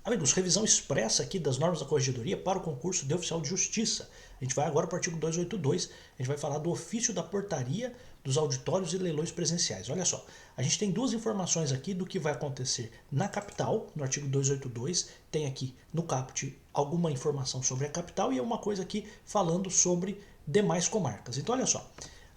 Amigos, revisão expressa aqui das normas da Corregedoria para o concurso de oficial de justiça. A gente vai agora para o artigo 282, a gente vai falar do ofício da portaria dos auditórios e leilões presenciais. Olha só, a gente tem duas informações aqui do que vai acontecer na capital, no artigo 282, tem aqui no caput alguma informação sobre a capital e uma coisa aqui falando sobre demais comarcas. Então olha só,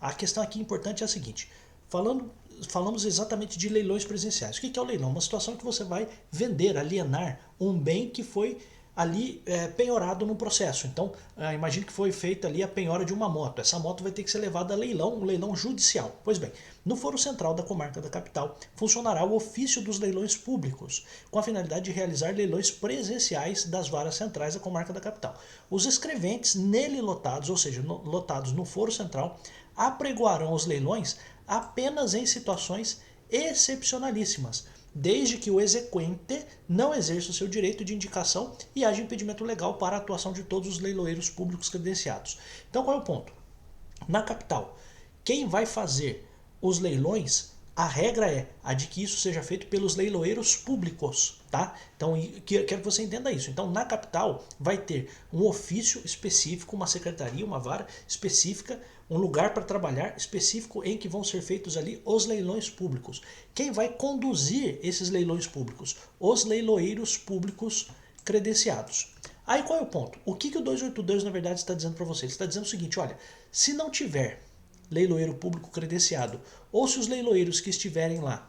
a questão aqui importante é a seguinte, falamos exatamente de leilões presenciais. O que é o leilão? Uma situação que você vai vender, alienar um bem que foi ali penhorado no processo. Então, imagine que foi feita ali a penhora de uma moto. Essa moto vai ter que ser levada a leilão, um leilão judicial. Pois bem, no Foro Central da Comarca da Capital funcionará o ofício dos leilões públicos, com a finalidade de realizar leilões presenciais das varas centrais da Comarca da Capital. Os escreventes nele lotados, ou seja, lotados no Foro Central, apregoarão os leilões apenas em situações excepcionalíssimas, desde que o exequente não exerça o seu direito de indicação e haja impedimento legal para a atuação de todos os leiloeiros públicos credenciados. Então qual é o ponto? Na capital, quem vai fazer os leilões, a regra é a de que isso seja feito pelos leiloeiros públicos, tá? Então, quero que você entenda isso. Então, na capital, vai ter um ofício específico, uma secretaria, uma vara específica, um lugar para trabalhar específico em que vão ser feitos ali os leilões públicos. Quem vai conduzir esses leilões públicos? Os leiloeiros públicos credenciados. Aí qual é o ponto? O que o 282 na verdade está dizendo para você? Ele está dizendo o seguinte, olha, se não tiver leiloeiro público credenciado, ou se os leiloeiros que estiverem lá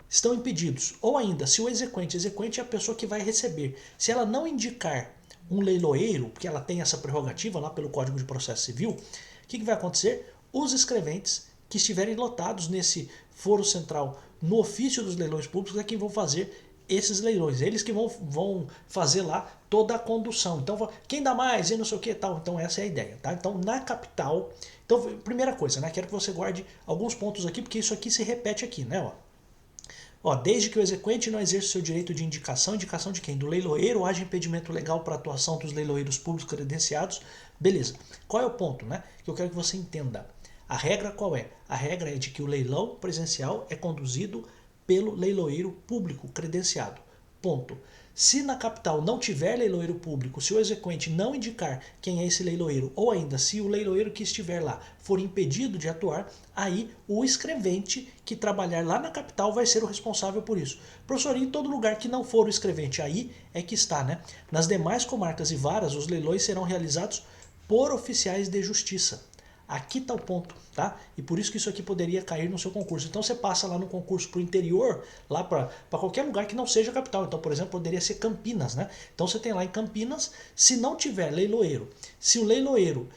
estão impedidos, ou ainda, se o exequente é a pessoa que vai receber, se ela não indicar um leiloeiro, porque ela tem essa prerrogativa lá pelo Código de Processo Civil, o que vai acontecer? Os escreventes que estiverem lotados nesse foro central, no ofício dos leilões públicos, é quem vão fazer esses leilões, eles que vão fazer lá toda a condução. Então, quem dá mais e não sei o que tal. Então, essa é a ideia, tá? Então, na capital, então, primeira coisa, né? Quero que você guarde alguns pontos aqui, porque isso aqui se repete aqui, né? Desde que o exequente não exerça o seu direito de indicação de quem? Do leiloeiro, haja impedimento legal para a atuação dos leiloeiros públicos credenciados, beleza. Qual é o ponto, né? Que eu quero que você entenda. A regra qual é? A regra é de que o leilão presencial é conduzido pelo leiloeiro público credenciado. Ponto. Se na capital não tiver leiloeiro público, se o exequente não indicar quem é esse leiloeiro, ou ainda se o leiloeiro que estiver lá for impedido de atuar, aí o escrevente que trabalhar lá na capital vai ser o responsável por isso. Professor, em todo lugar que não for o escrevente, aí é que está, né? Nas demais comarcas e varas, os leilões serão realizados por oficiais de justiça. Aqui está o ponto, tá? E por isso que isso aqui poderia cair no seu concurso. Então você passa lá no concurso para o interior, lá para qualquer lugar que não seja capital. Então, por exemplo, poderia ser Campinas, né? Então você tem lá em Campinas, se não tiver leiloeiro, se o leiloeiro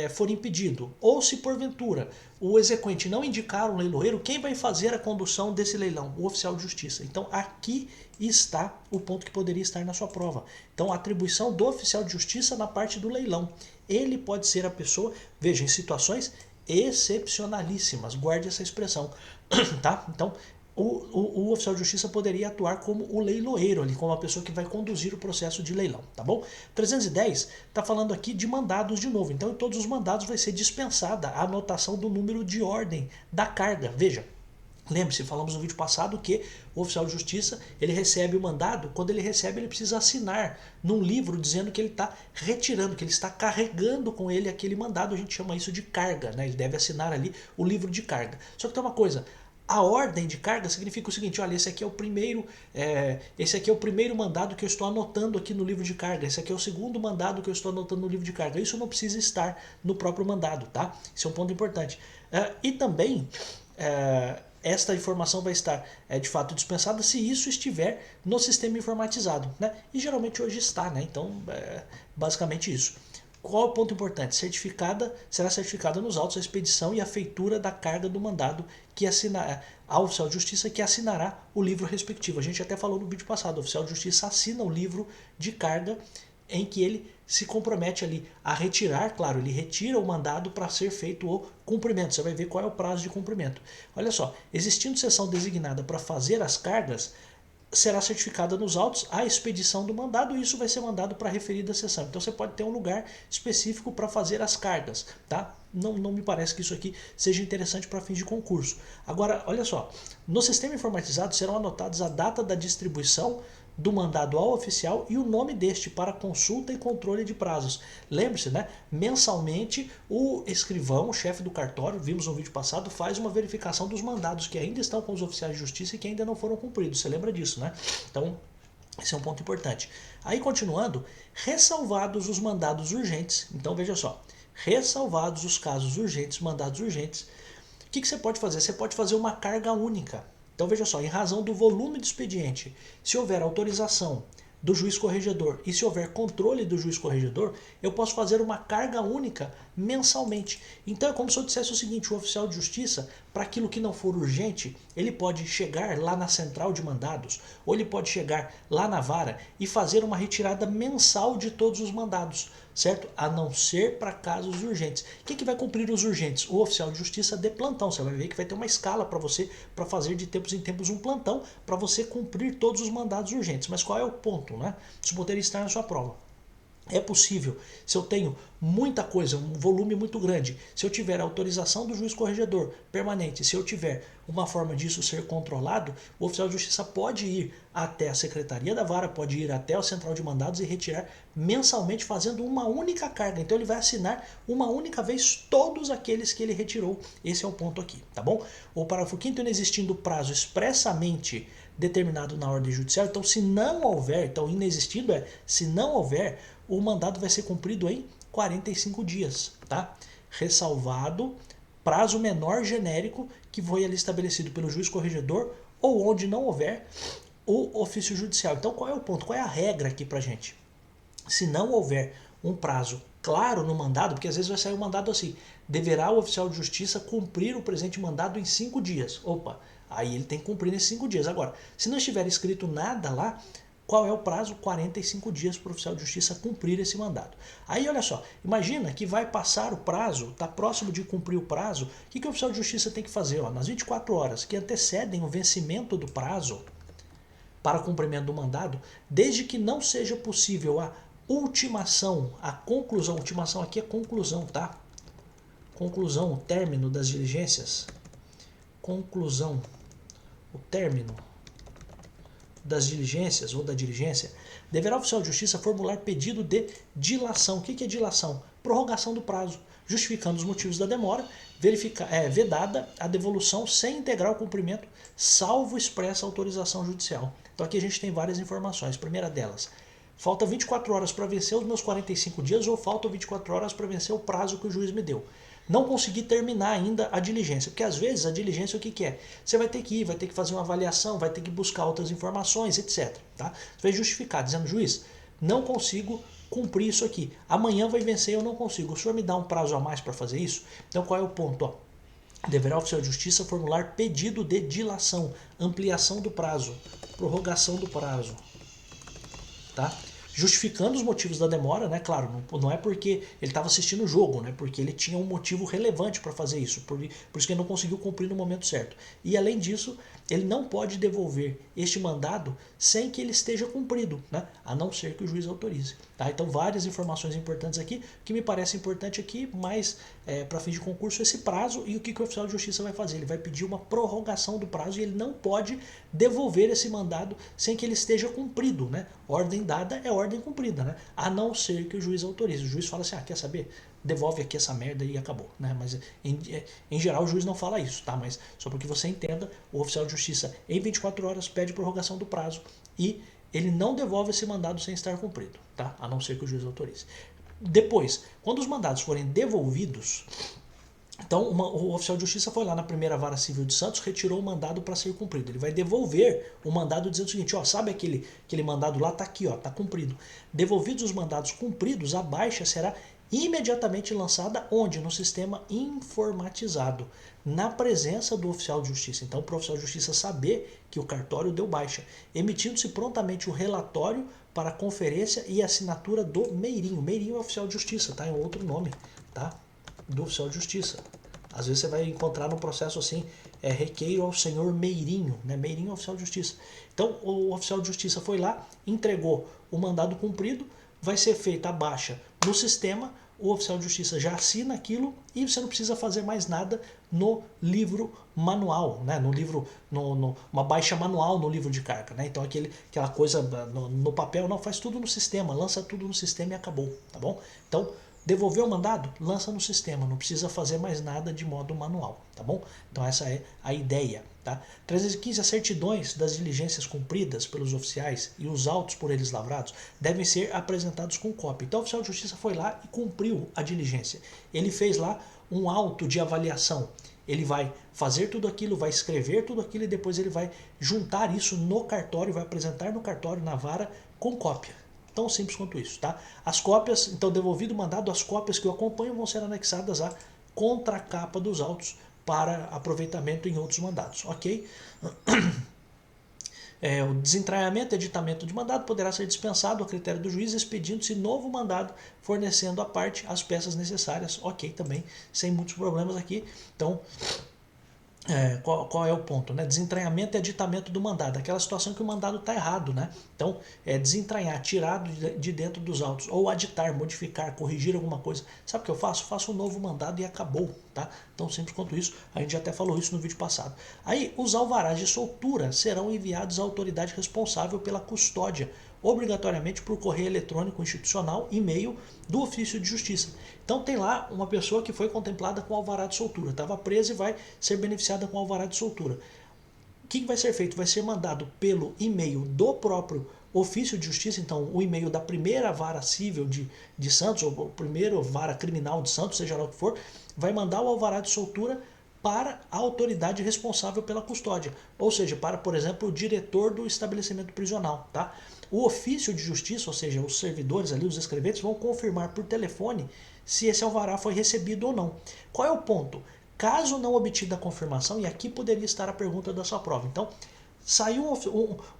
for impedido, ou se porventura o exequente não indicar um leiloeiro, quem vai fazer a condução desse leilão? O oficial de justiça. Então aqui está o ponto que poderia estar na sua prova. Então a atribuição do oficial de justiça na parte do leilão. Ele pode ser a pessoa, veja, em situações excepcionalíssimas, guarde essa expressão, tá? Então o oficial de justiça poderia atuar como o leiloeiro ali, como a pessoa que vai conduzir o processo de leilão, tá bom? 310 está falando aqui de mandados de novo, então em todos os mandados vai ser dispensada a anotação do número de ordem da carga. Veja, lembre-se, falamos no vídeo passado que o oficial de justiça, ele recebe o mandado, quando ele recebe ele precisa assinar num livro dizendo que ele está retirando, que ele está carregando com ele aquele mandado, a gente chama isso de carga, né? Ele deve assinar ali o livro de carga. Só que tem uma coisa, a ordem de carga significa o seguinte, olha, esse aqui é o primeiro mandado que eu estou anotando aqui no livro de carga, esse aqui é o segundo mandado que eu estou anotando no livro de carga. Isso não precisa estar no próprio mandado, tá? Isso é um ponto importante. E também esta informação vai estar de fato dispensada se isso estiver no sistema informatizado, né? E geralmente hoje está, né? Então, basicamente isso. Qual é o ponto importante? Será certificada nos autos a expedição e a feitura da carga do mandado que ao oficial de justiça que assinará o livro respectivo. A gente até falou no vídeo passado, o oficial de justiça assina o livro de carga em que ele se compromete ali a retirar, claro, ele retira o mandado para ser feito o cumprimento. Você vai ver qual é o prazo de cumprimento. Olha só, existindo sessão designada para fazer as cargas, será certificada nos autos a expedição do mandado e isso vai ser mandado para a referida sessão. Então você pode ter um lugar específico para fazer as cargas, tá? Não me parece que isso aqui seja interessante para fins de concurso. Agora, olha só, no sistema informatizado serão anotados a data da distribuição do mandado ao oficial e o nome deste para consulta e controle de prazos. Lembre-se, né? Mensalmente o escrivão, o chefe do cartório, vimos no vídeo passado, faz uma verificação dos mandados que ainda estão com os oficiais de justiça e que ainda não foram cumpridos. Você lembra disso, né? Então, esse é um ponto importante. Aí, continuando, ressalvados os mandados urgentes. Então, veja só, ressalvados os casos urgentes, mandados urgentes, o que você pode fazer? Você pode fazer uma carga única. Então veja só, em razão do volume do expediente, se houver autorização do juiz corregedor e se houver controle do juiz corregedor, eu posso fazer uma carga única mensalmente. Então é como se eu dissesse o seguinte, o oficial de justiça, para aquilo que não for urgente, ele pode chegar lá na central de mandados, ou ele pode chegar lá na vara e fazer uma retirada mensal de todos os mandados, certo? A não ser para casos urgentes. Quem que vai cumprir os urgentes? O oficial de justiça de plantão. Você vai ver que vai ter uma escala para você, para fazer de tempos em tempos um plantão, para você cumprir todos os mandados urgentes. Mas qual é o ponto, né? Isso poderia estar na sua prova. É possível, se eu tenho muita coisa, um volume muito grande, se eu tiver autorização do juiz corregedor permanente, se eu tiver uma forma disso ser controlado, o oficial de justiça pode ir até a secretaria da vara, pode ir até a central de mandados e retirar mensalmente fazendo uma única carga. Então ele vai assinar uma única vez todos aqueles que ele retirou. Esse é o ponto aqui, tá bom? O parágrafo 5º, inexistindo prazo expressamente determinado na ordem judicial, então se não houver, então inexistindo se não houver, o mandado vai ser cumprido em 45 dias, tá? Ressalvado prazo menor genérico que foi ali estabelecido pelo juiz corregedor ou onde não houver o ofício judicial. Então qual é o ponto? Qual é a regra aqui pra gente? Se não houver um prazo claro no mandado, porque às vezes vai sair um mandado assim, deverá o oficial de justiça cumprir o presente mandado em 5 dias. Opa, aí ele tem que cumprir nesses 5 dias. Agora, se não estiver escrito nada lá, qual é o prazo? 45 dias para o oficial de justiça cumprir esse mandado. Aí, olha só, imagina que vai passar o prazo, está próximo de cumprir o prazo, o que o oficial de justiça tem que fazer? Ó, nas 24 horas que antecedem o vencimento do prazo para cumprimento do mandado, desde que não seja possível a ultimação, a conclusão, ultimação aqui é conclusão, tá? Conclusão, o término das diligências, conclusão, o término das diligências ou da diligência, deverá o oficial de justiça formular pedido de dilação. O que é dilação? Prorrogação do prazo, justificando os motivos da demora, vedada a devolução sem integrar o cumprimento, salvo expressa autorização judicial. Então aqui a gente tem várias informações. Primeira delas, falta 24 horas para vencer os meus 45 dias ou faltam 24 horas para vencer o prazo que o juiz me deu. Não consegui terminar ainda a diligência, porque às vezes a diligência o que é? Você vai ter que ir, vai ter que fazer uma avaliação, vai ter que buscar outras informações, etc. Tá? Você vai justificar, dizendo, juiz, não consigo cumprir isso aqui. Amanhã vai vencer, eu não consigo. O senhor me dá um prazo a mais para fazer isso? Então qual é o ponto? Ó, deverá o oficial de justiça formular pedido de dilação, ampliação do prazo, prorrogação do prazo. Tá? Justificando os motivos da demora, né? Claro, não é porque ele estava assistindo o jogo, né? Porque ele tinha um motivo relevante para fazer isso, por isso que ele não conseguiu cumprir no momento certo. E além disso, ele não pode devolver este mandado sem que ele esteja cumprido, né? A não ser que o juiz autorize. Tá? Então, várias informações importantes aqui. O que me parece importante aqui, mais para fim de concurso, esse prazo e o que o oficial de justiça vai fazer. Ele vai pedir uma prorrogação do prazo e ele não pode devolver esse mandado sem que ele esteja cumprido, né? Ordem dada é ordem cumprida, né? A não ser que o juiz autorize. O juiz fala assim, quer saber? Devolve aqui essa merda e acabou, né? Mas em geral o juiz não fala isso, tá? Mas só para que você entenda, o oficial de justiça em 24 horas pede prorrogação do prazo e ele não devolve esse mandado sem estar cumprido, tá? A não ser que o juiz autorize. Depois, quando os mandados forem devolvidos, então o oficial de justiça foi lá na primeira vara civil de Santos, retirou o mandado para ser cumprido. Ele vai devolver o mandado dizendo o seguinte, ó, sabe aquele mandado lá, tá aqui, ó, tá cumprido. Devolvidos os mandados cumpridos, a baixa será imediatamente lançada onde? No sistema informatizado, na presença do oficial de justiça. Então, para o oficial de justiça saber que o cartório deu baixa, emitindo-se prontamente o relatório para conferência e assinatura do meirinho. Meirinho é oficial de justiça, tá? É um outro nome, tá? Do oficial de justiça. Às vezes você vai encontrar no processo assim, requeiro ao senhor Meirinho, né? Meirinho é oficial de justiça. Então, o oficial de justiça foi lá, entregou o mandado cumprido, vai ser feita a baixa no sistema, o oficial de justiça já assina aquilo e você não precisa fazer mais nada no livro manual, né? No livro, uma baixa manual no livro de carga, né? Então aquela coisa no papel, não, faz tudo no sistema, lança tudo no sistema e acabou, tá bom? Então, devolveu o mandado? Lança no sistema, não precisa fazer mais nada de modo manual, tá bom? Então essa é a ideia, tá? 315, as certidões das diligências cumpridas pelos oficiais e os autos por eles lavrados devem ser apresentados com cópia. Então o oficial de justiça foi lá e cumpriu a diligência. Ele fez lá um auto de avaliação. Ele vai fazer tudo aquilo, vai escrever tudo aquilo e depois ele vai juntar isso no cartório, vai apresentar no cartório, na vara, com cópia. Tão simples quanto isso, tá? As cópias, então devolvido o mandado, as cópias que o acompanham vão ser anexadas à contracapa dos autos para aproveitamento em outros mandados, ok? O desentranhamento e editamento de mandado poderá ser dispensado a critério do juiz, expedindo-se novo mandado, fornecendo à parte as peças necessárias, ok, também, sem muitos problemas aqui. Então, qual é o ponto, né? Desentranhamento e aditamento do mandado, aquela situação que o mandado está errado, né? Então, desentranhar, tirar de dentro dos autos, ou aditar, modificar, corrigir alguma coisa. Sabe o que eu faço? Faço um novo mandado e acabou, tá? Tão simples quanto isso, a gente já até falou isso no vídeo passado. Aí, os alvarás de soltura serão enviados à autoridade responsável pela custódia, obrigatoriamente por correio eletrônico institucional, e-mail do ofício de justiça. Então tem lá uma pessoa que foi contemplada com alvará de soltura, estava presa e vai ser beneficiada com alvará de soltura. O que vai ser feito? Vai ser mandado pelo e-mail do próprio ofício de justiça, então o e-mail da primeira vara civil de Santos, ou primeiro vara criminal de Santos, seja lá o que for, vai mandar o alvará de soltura para a autoridade responsável pela custódia, ou seja, para, por exemplo, o diretor do estabelecimento prisional, tá? O ofício de justiça, ou seja, os servidores ali, os escreventes, vão confirmar por telefone se esse alvará foi recebido ou não. Qual é o ponto? Caso não obtida a confirmação, e aqui poderia estar a pergunta da sua prova. Então, saiu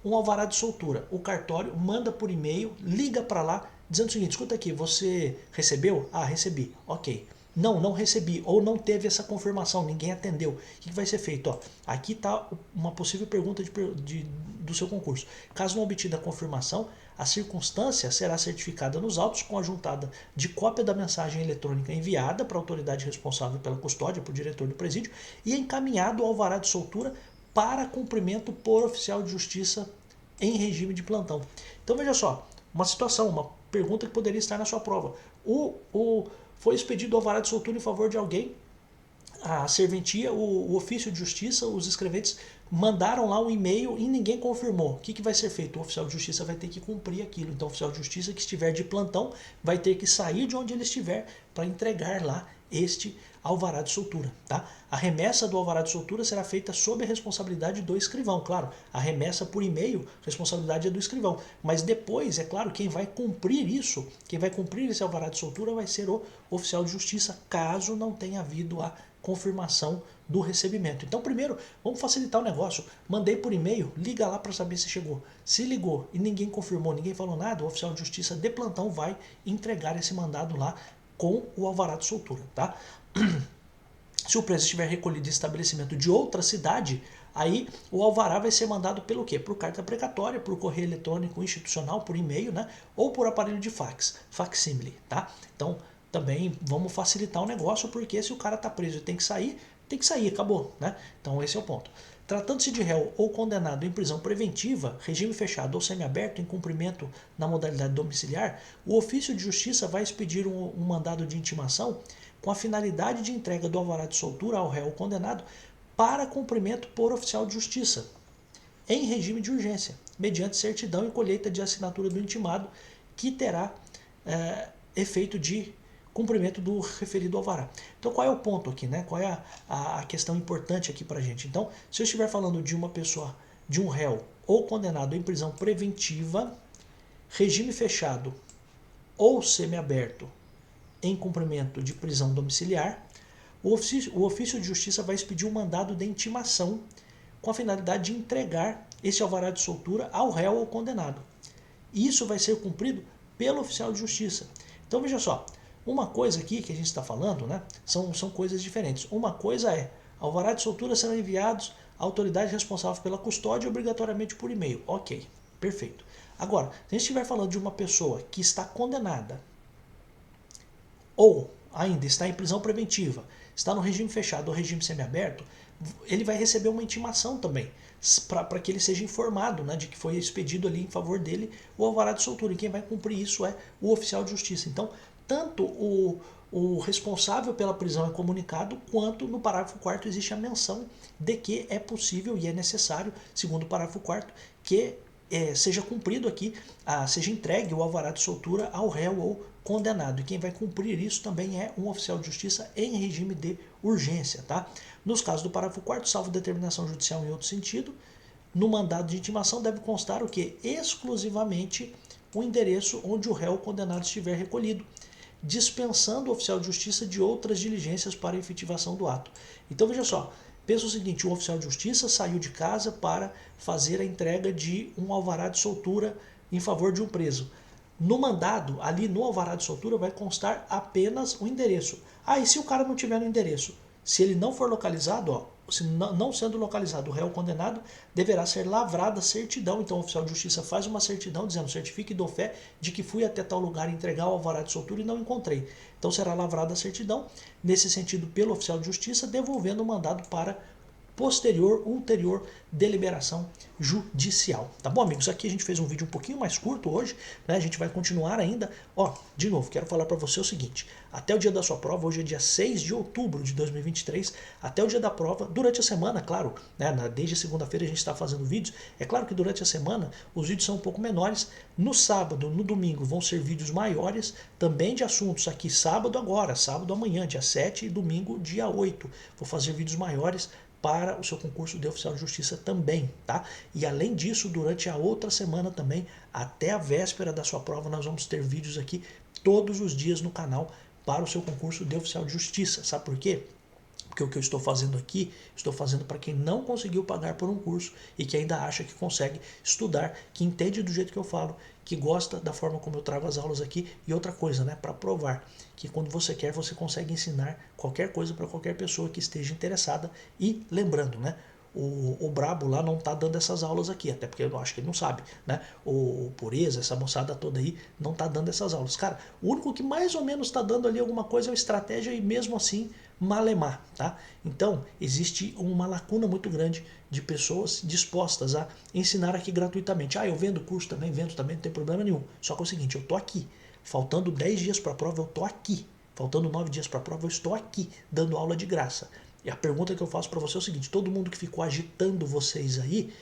um alvará de soltura, o cartório manda por e-mail, liga para lá, dizendo o seguinte: escuta aqui, você recebeu? Ah, recebi, ok. Não recebi, ou não teve essa confirmação, ninguém atendeu. O que vai ser feito? Ó, aqui está uma possível pergunta do seu concurso. Caso não obtida a confirmação, a circunstância será certificada nos autos com a juntada de cópia da mensagem eletrônica enviada para a autoridade responsável pela custódia, para o diretor do presídio, e encaminhado ao alvará de soltura para cumprimento por oficial de justiça em regime de plantão. Então veja só, uma situação, uma pergunta que poderia estar na sua prova. Foi expedido o alvará de soltura em favor de alguém, a serventia, o ofício de justiça, os escreventes mandaram lá um e-mail e ninguém confirmou. O que vai ser feito? O oficial de justiça vai ter que cumprir aquilo. Então o oficial de justiça que estiver de plantão vai ter que sair de onde ele estiver para entregar lá este alvará de soltura, tá? A remessa do alvará de soltura será feita sob a responsabilidade do escrivão, claro. A remessa por e-mail, responsabilidade é do escrivão. Mas depois, é claro, quem vai cumprir isso, quem vai cumprir esse alvará de soltura vai ser o oficial de justiça, caso não tenha havido a confirmação do recebimento. Então, primeiro, vamos facilitar o negócio. Mandei por e-mail, liga lá para saber se chegou. Se ligou e ninguém confirmou, ninguém falou nada, o oficial de justiça de plantão vai entregar esse mandado lá com o alvará de soltura, tá? Se o preso estiver recolhido em estabelecimento de outra cidade, aí o alvará vai ser mandado pelo quê? Por carta precatória, por correio eletrônico institucional, por e-mail, né? Ou por aparelho de fax, facsímile, tá? Então, também vamos facilitar o negócio, porque se o cara está preso e tem que sair, acabou, né? Então esse é o ponto. Tratando-se de réu ou condenado em prisão preventiva, regime fechado ou semiaberto em cumprimento na modalidade domiciliar, o ofício de justiça vai expedir um mandado de intimação com a finalidade de entrega do alvará de soltura ao réu ou condenado para cumprimento por oficial de justiça, em regime de urgência, mediante certidão e colheita de assinatura do intimado, que terá efeito de cumprimento do referido alvará. Então qual é o ponto aqui, né? Qual é a questão importante aqui para a gente? Então, se eu estiver falando de uma pessoa, de um réu ou condenado em prisão preventiva, regime fechado ou semiaberto em cumprimento de prisão domiciliar, o ofício de justiça vai expedir um mandado de intimação com a finalidade de entregar esse alvará de soltura ao réu ou condenado. E isso vai ser cumprido pelo oficial de justiça. Então veja só, uma coisa aqui que a gente está falando, né, são coisas diferentes. Uma coisa é, alvará de soltura serão enviados à autoridade responsável pela custódia obrigatoriamente por e-mail. Ok, perfeito. Agora, se a gente estiver falando de uma pessoa que está condenada ou ainda está em prisão preventiva, está no regime fechado ou regime semiaberto, ele vai receber uma intimação também, para que ele seja informado, né, de que foi expedido ali em favor dele o alvará de soltura. E quem vai cumprir isso é o oficial de justiça. Então, tanto o responsável pela prisão é comunicado, quanto no parágrafo 4º existe a menção de que é possível e é necessário, segundo o parágrafo 4º, que seja cumprido aqui, seja entregue o alvará de soltura ao réu ou condenado. E quem vai cumprir isso também é um oficial de justiça em regime de urgência. Tá? Nos casos do parágrafo 4º, salvo determinação judicial em outro sentido, no mandado de intimação deve constar o que? Exclusivamente o endereço onde o réu ou condenado estiver recolhido, dispensando o oficial de justiça de outras diligências para a efetivação do ato. Então veja só, pensa o seguinte, o oficial de justiça saiu de casa para fazer a entrega de um alvará de soltura em favor de um preso. No mandado, ali no alvará de soltura, vai constar apenas o endereço. E se o cara não tiver no endereço? Se ele não for localizado, se não sendo localizado o réu condenado, deverá ser lavrada certidão. Então o oficial de justiça faz uma certidão dizendo: certifique e dou fé de que fui até tal lugar entregar o alvará de soltura e não encontrei. Então será lavrada a certidão, nesse sentido, pelo oficial de justiça, devolvendo o mandado para ulterior deliberação judicial. Tá bom, amigos? Aqui a gente fez um vídeo um pouquinho mais curto hoje, né? A gente vai continuar ainda. De novo, quero falar para você o seguinte: até o dia da sua prova, hoje é dia 6 de outubro de 2023, até o dia da prova, durante a semana, claro, né? Desde segunda-feira a gente está fazendo vídeos. É claro que durante a semana os vídeos são um pouco menores. No sábado, no domingo, vão ser vídeos maiores, também de assuntos aqui, sábado agora, sábado amanhã, dia 7 e domingo, dia 8. Vou fazer vídeos maiores para o seu concurso de oficial de justiça também, tá? E além disso, durante a outra semana também, até a véspera da sua prova, nós vamos ter vídeos aqui todos os dias no canal para o seu concurso de oficial de justiça. Sabe por quê? Porque o que eu estou fazendo aqui, estou fazendo para quem não conseguiu pagar por um curso e que ainda acha que consegue estudar, que entende do jeito que eu falo, que gosta da forma como eu trago as aulas aqui. E outra coisa, né, para provar que quando você quer, você consegue ensinar qualquer coisa para qualquer pessoa que esteja interessada. E lembrando, né, o Brabo lá não está dando essas aulas aqui, até porque eu acho que ele não sabe, né? O Pureza, essa moçada toda aí, não está dando essas aulas. Cara, o único que mais ou menos está dando ali alguma coisa é a estratégia, e mesmo assim, malemar, tá? Então, existe uma lacuna muito grande de pessoas dispostas a ensinar aqui gratuitamente. Eu vendo curso também, vendo também, não tem problema nenhum. Só que é o seguinte, eu tô aqui, faltando 10 dias para a prova, eu tô aqui. Faltando 9 dias para a prova, eu estou aqui, dando aula de graça. E a pergunta que eu faço para você é o seguinte: todo mundo que ficou agitando vocês aí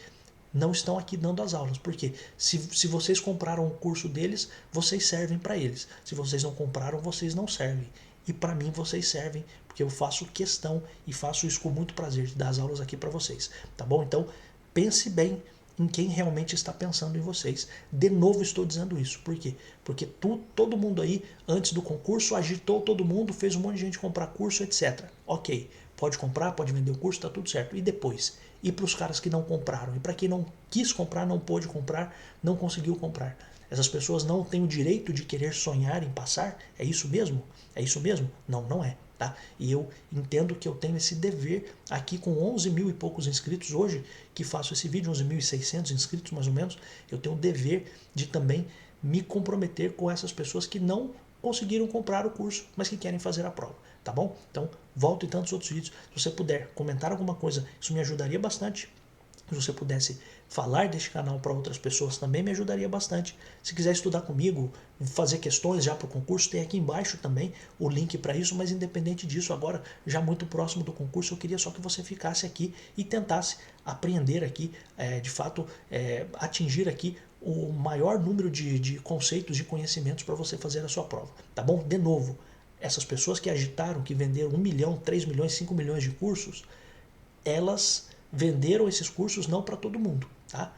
não estão aqui dando as aulas. Por quê? Se vocês compraram o curso deles, vocês servem para eles. Se vocês não compraram, vocês não servem. E para mim vocês servem, porque eu faço questão e faço isso com muito prazer de dar as aulas aqui para vocês. Tá bom? Então, pense bem em quem realmente está pensando em vocês. De novo estou dizendo isso. Por quê? Porque todo mundo aí, antes do concurso, agitou todo mundo, fez um monte de gente comprar curso, etc. Ok, pode comprar, pode vender o curso, está tudo certo. E depois? E para os caras que não compraram? E para quem não quis comprar, não pôde comprar, não conseguiu comprar? Essas pessoas não têm o direito de querer sonhar em passar? É isso mesmo? É isso mesmo? Não, não é. Tá? E eu entendo que eu tenho esse dever aqui com 11 mil e poucos inscritos hoje, que faço esse vídeo, 11.600 inscritos mais ou menos, eu tenho o dever de também me comprometer com essas pessoas que não conseguiram comprar o curso, mas que querem fazer a prova, tá bom? Então, volto em tantos outros vídeos. Se você puder comentar alguma coisa, isso me ajudaria bastante. Se você pudesse falar deste canal para outras pessoas, também me ajudaria bastante. Se quiser estudar comigo, fazer questões já para o concurso, tem aqui embaixo também o link para isso. Mas independente disso, agora já muito próximo do concurso, eu queria só que você ficasse aqui e tentasse aprender aqui, de fato, atingir aqui o maior número de conceitos, de conhecimentos para você fazer a sua prova, tá bom? De novo, essas pessoas que agitaram, que venderam 1 milhão, 3 milhões, 5 milhões de cursos, elas venderam esses cursos não para todo mundo, tá?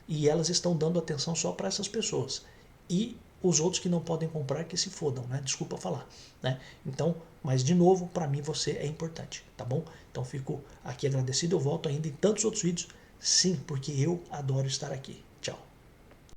E elas estão dando atenção só para essas pessoas. E os outros que não podem comprar, que se fodam, né? Desculpa falar, né? Então, mas de novo, para mim você é importante, tá bom? Então fico aqui agradecido, eu volto ainda em tantos outros vídeos, sim, porque eu adoro estar aqui.